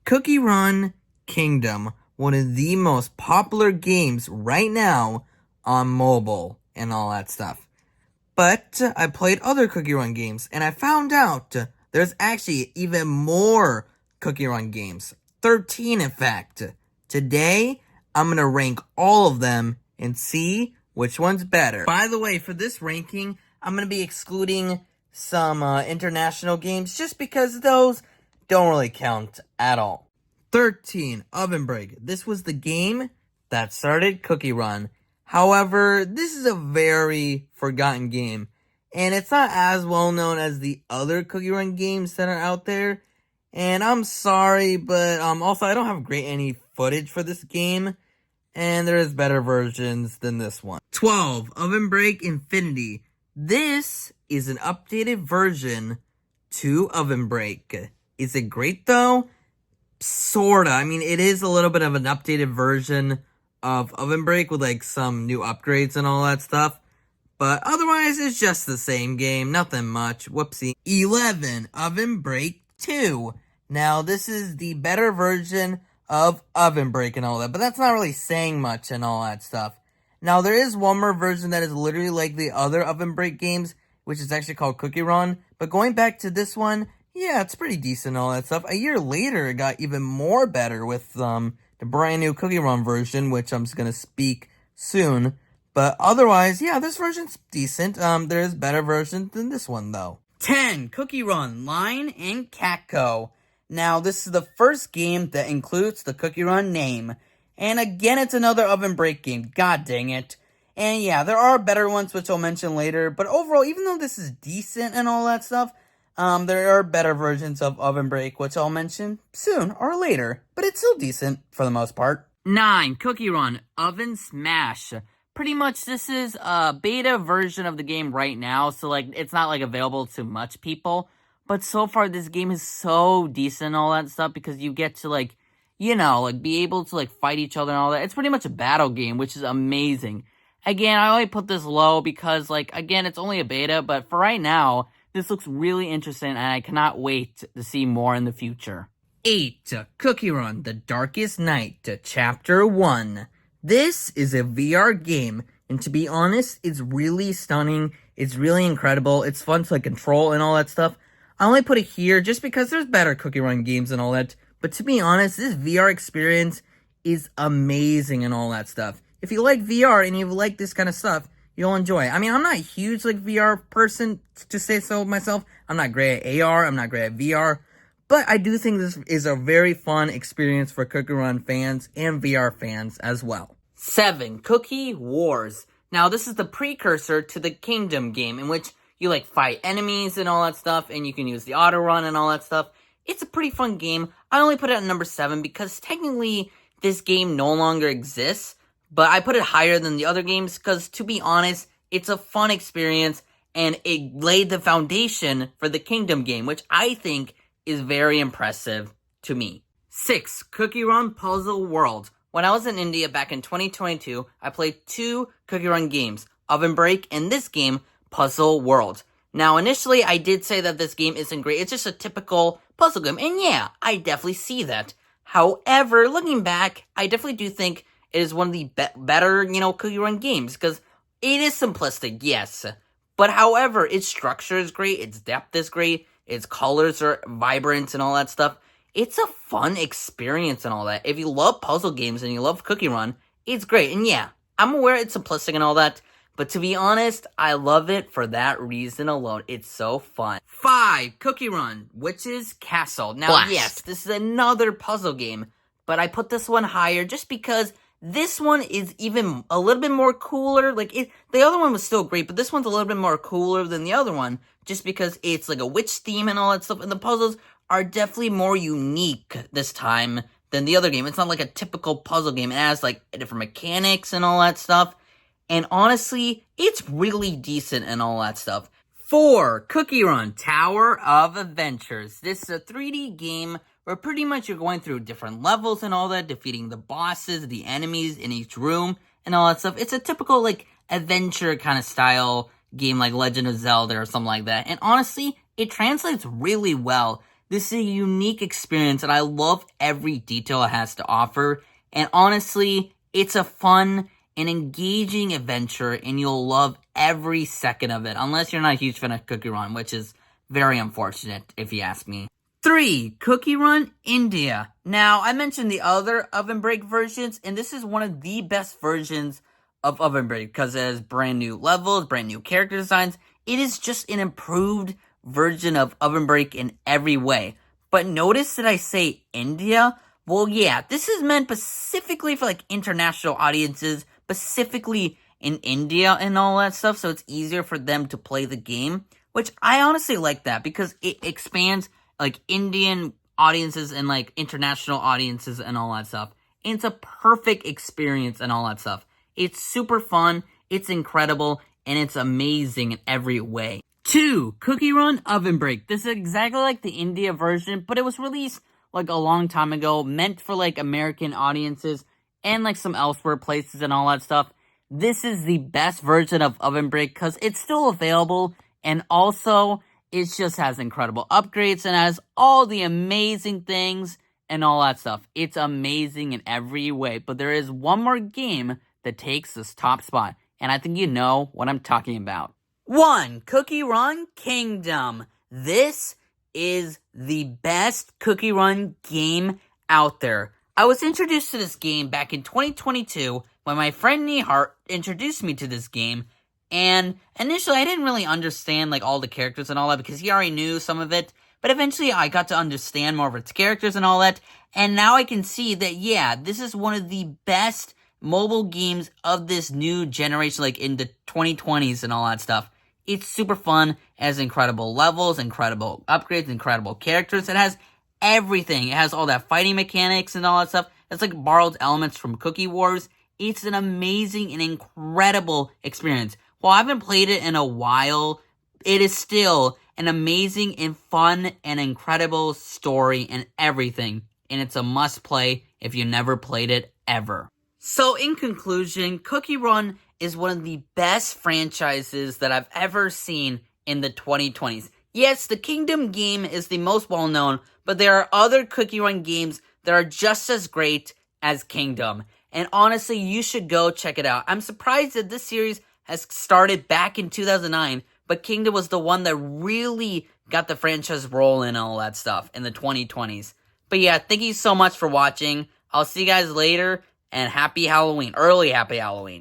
CookieRun Kingdom, one of the most popular games right now on mobile and all that stuff. But I played other CookieRun games, and I found out there's actually even more CookieRun games. 13, in fact. Today, I'm going to rank all of them and see which one's better. By the way, for this ranking, I'm going to be excluding some international games just because those don't really count at all. 13, OvenBreak. This was the game that started CookieRun. However, this is a very forgotten game, and it's not as well known as the other CookieRun games that are out there. And I'm sorry, but also I don't have any footage for this game, and there is better versions than this one. 12, OvenBreak Infinity. This is an updated version to OvenBreak. Is it great though? Sorta. I mean, it is a little bit of an updated version of OvenBreak with like some new upgrades and all that stuff. But otherwise, it's just the same game. Nothing much. Whoopsie. 11, OvenBreak 2. Now, this is the better version of OvenBreak and all that, but that's not really saying much and all that stuff. Now, there is one more version that is literally like the other OvenBreak games, which is actually called CookieRun. But going back to this one, yeah, it's pretty decent and all that stuff. A year later, it got even more better with the brand new CookieRun version, which I'm just going to speak soon. But otherwise, yeah, this version's decent. There is better versions than this one, though. 10, CookieRun Line and Kakao. Now, this is the first game that includes the CookieRun name. And again, it's another OvenBreak game. God dang it. And yeah, there are better ones, which I'll mention later. But overall, even though this is decent and all that stuff, there are better versions of OvenBreak, which I'll mention soon or later. But it's still decent for the most part. 9, CookieRun OvenSmash. Pretty much, this is a beta version of the game right now. So, like, it's not, like, available to much people. But so far, this game is so decent and all that stuff because you get to, like, you know, like, be able to, like, fight each other and all that. It's pretty much a battle game, which is amazing. Again, I only put this low because, like, again, it's only a beta. But for right now, this looks really interesting, and I cannot wait to see more in the future. 8, CookieRun The Darkest Night, Chapter 1. This is a VR game, and to be honest, it's really stunning. It's really incredible. It's fun to, like, control and all that stuff. I only put it here just because there's better CookieRun games and all that. But to be honest, this VR experience is amazing and all that stuff. If you like VR and you like this kind of stuff, you'll enjoy it. I mean, I'm not a huge, like, VR person, to say so myself. I'm not great at AR. I'm not great at VR. But I do think this is a very fun experience for CookieRun fans and VR fans as well. 7, CookieWars. Now, this is the precursor to the Kingdom game, in which you, like, fight enemies and all that stuff, and you can use the auto run and all that stuff. It's a pretty fun game. I only put it at number 7 because technically this game no longer exists, but I put it higher than the other games because, to be honest, it's a fun experience, and it laid the foundation for the Kingdom game, which I think is very impressive to me. 6, CookieRun Puzzle World. When I was in India back in 2022, I played 2 CookieRun games, OvenBreak and this game, Puzzle World. Now, initially, I did say that this game isn't great. It's just a typical puzzle game, and yeah, I definitely see that. However, looking back, I definitely do think it is one of the better, CookieRun games, because it is simplistic, yes. But however, its structure is great, its depth is great, its colors are vibrant and all that stuff. It's a fun experience and all that. If you love puzzle games and you love CookieRun, it's great. And yeah, I'm aware it's simplistic and all that, but to be honest, I love it for that reason alone. It's so fun. 5, CookieRun Witch's Castle. Now, Blast. Yes, this is another puzzle game, but I put this one higher just because this one is even a little bit more cooler. The other one was still great, but this one's a little bit more cooler than the other one just because it's like a witch theme and all that stuff, and the puzzles are definitely more unique this time than the other game. It's not like a typical puzzle game. It has, like, different mechanics and all that stuff. And honestly, it's really decent and all that stuff. 4, CookieRun Tower of Adventures. This is a 3D game where pretty much you're going through different levels and all that, defeating the bosses, the enemies in each room, and all that stuff. It's a typical, like, adventure kind of style game like Legend of Zelda or something like that. And honestly, it translates really well. This is a unique experience, and I love every detail it has to offer. And honestly, it's a fun and engaging adventure, and you'll love every second of it, unless you're not a huge fan of CookieRun, which is very unfortunate, if you ask me. 3. CookieRun India. Now, I mentioned the other OvenBreak versions, and this is one of the best versions of OvenBreak because it has brand new levels, brand new character designs. It is just an improved version of OvenBreak in every way. But notice that I say India. Well, yeah, this is meant specifically for like international audiences, specifically in India and all that stuff, so it's easier for them to play the game, which I honestly like that because it expands like Indian audiences and like international audiences and all that stuff. And it's a perfect experience and all that stuff. It's super fun, it's incredible, and it's amazing in every way. 2. CookieRun OvenBreak. This is exactly like the India version, but it was released like a long time ago, meant for like American audiences and like some elsewhere places and all that stuff. This is the best version of OvenBreak because it's still available, and also it just has incredible upgrades and has all the amazing things and all that stuff. It's amazing in every way, but there is one more game that takes this top spot, and I think you know what I'm talking about. 1. CookieRun Kingdom. This is the best CookieRun game out there. I was introduced to this game back in 2022 when my friend Nihar introduced me to this game, and initially I didn't really understand like all the characters and all that because he already knew some of it, but eventually I got to understand more of its characters and all that, and now I can see that, yeah, this is one of the best mobile games of this new generation, like in the 2020s and all that stuff. It's super fun, it has incredible levels, incredible upgrades, incredible characters. It has everything. It has all that fighting mechanics and all that stuff. It's like borrowed elements from CookieWars. It's an amazing and incredible experience. While I haven't played it in a while, it is still an amazing and fun and incredible story and everything. And it's a must play if you never played it ever. So in conclusion, CookieRun is one of the best franchises that I've ever seen in the 2020s. Yes, the Kingdom game is the most well-known, but there are other CookieRun games that are just as great as Kingdom. And honestly, you should go check it out. I'm surprised that this series has started back in 2009, but Kingdom was the one that really got the franchise rolling and all that stuff in the 2020s. But yeah, thank you so much for watching. I'll see you guys later, and happy Halloween. Early happy Halloween.